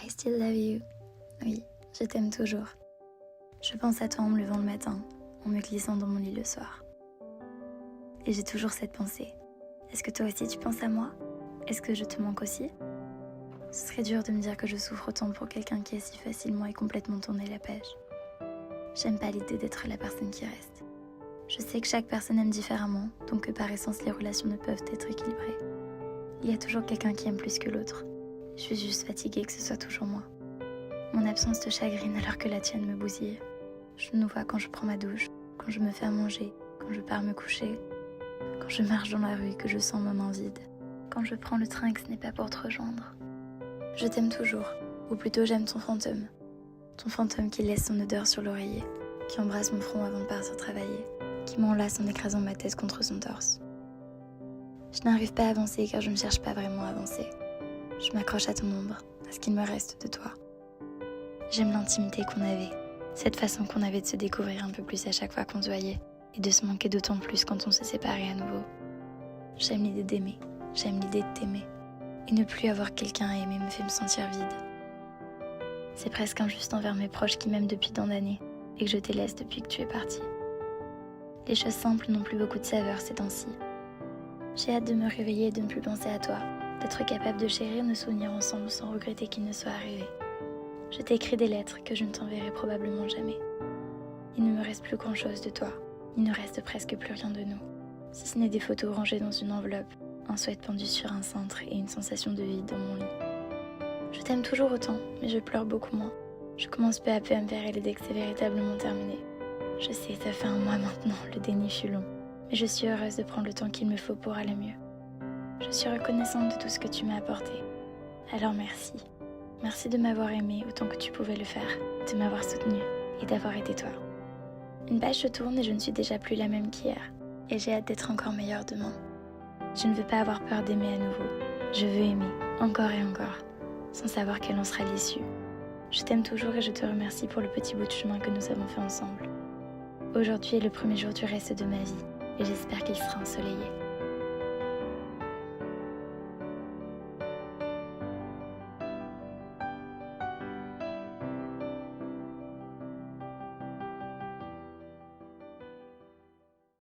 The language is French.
I still love you. Oui, je t'aime toujours. Je pense à toi en me levant le matin, en me glissant dans mon lit le soir. Et j'ai toujours cette pensée. Est-ce que toi aussi tu penses à moi? Est-ce que je te manque aussi? Ce serait dur de me dire que je souffre autant pour quelqu'un qui a si facilement et complètement tourné la page. J'aime pas l'idée d'être la personne qui reste. Je sais que chaque personne aime différemment, donc que par essence les relations ne peuvent être équilibrées. Il y a toujours quelqu'un qui aime plus que l'autre. Je suis juste fatiguée que ce soit toujours moi. Mon absence te chagrine alors que la tienne me bousille. Je nous vois quand je prends ma douche, quand je me fais à manger, quand je pars me coucher, quand je marche dans la rue et que je sens ma main vide, quand je prends le train et que ce n'est pas pour te rejoindre. Je t'aime toujours, ou plutôt j'aime ton fantôme. Ton fantôme qui laisse son odeur sur l'oreiller, qui embrasse mon front avant de partir travailler, qui m'enlace en écrasant ma tête contre son torse. Je n'arrive pas à avancer car je ne cherche pas vraiment à avancer. Je m'accroche à ton ombre, à ce qu'il me reste de toi. J'aime l'intimité qu'on avait, cette façon qu'on avait de se découvrir un peu plus à chaque fois qu'on se voyait, et de se manquer d'autant plus quand on se séparait à nouveau. J'aime l'idée d'aimer, j'aime l'idée de t'aimer, et ne plus avoir quelqu'un à aimer me fait me sentir vide. C'est presque injuste envers mes proches qui m'aiment depuis tant d'années, et que je délaisse depuis que tu es parti. Les choses simples n'ont plus beaucoup de saveur ces temps-ci. J'ai hâte de me réveiller et de ne plus penser à toi, d'être capable de chérir nos souvenirs ensemble sans regretter qu'il ne soit arrivé. Je t'ai écrit des lettres que je ne t'enverrai probablement jamais. Il ne me reste plus grand-chose de toi. Il ne reste presque plus rien de nous. Si ce n'est des photos rangées dans une enveloppe, un sweat pendu sur un cintre et une sensation de vide dans mon lit. Je t'aime toujours autant, mais je pleure beaucoup moins. Je commence peu à peu à me faire aider dès que c'est véritablement terminé. Je sais, ça fait un mois maintenant, le déni fut long. Mais je suis heureuse de prendre le temps qu'il me faut pour aller mieux. Je suis reconnaissante de tout ce que tu m'as apporté. Alors merci. Merci de m'avoir aimé autant que tu pouvais le faire, de m'avoir soutenue et d'avoir été toi. Une page se tourne et je ne suis déjà plus la même qu'hier. Et j'ai hâte d'être encore meilleure demain. Je ne veux pas avoir peur d'aimer à nouveau. Je veux aimer, encore et encore, sans savoir quelle en sera l'issue. Je t'aime toujours et je te remercie pour le petit bout de chemin que nous avons fait ensemble. Aujourd'hui est le premier jour du reste de ma vie et j'espère qu'il sera ensoleillé.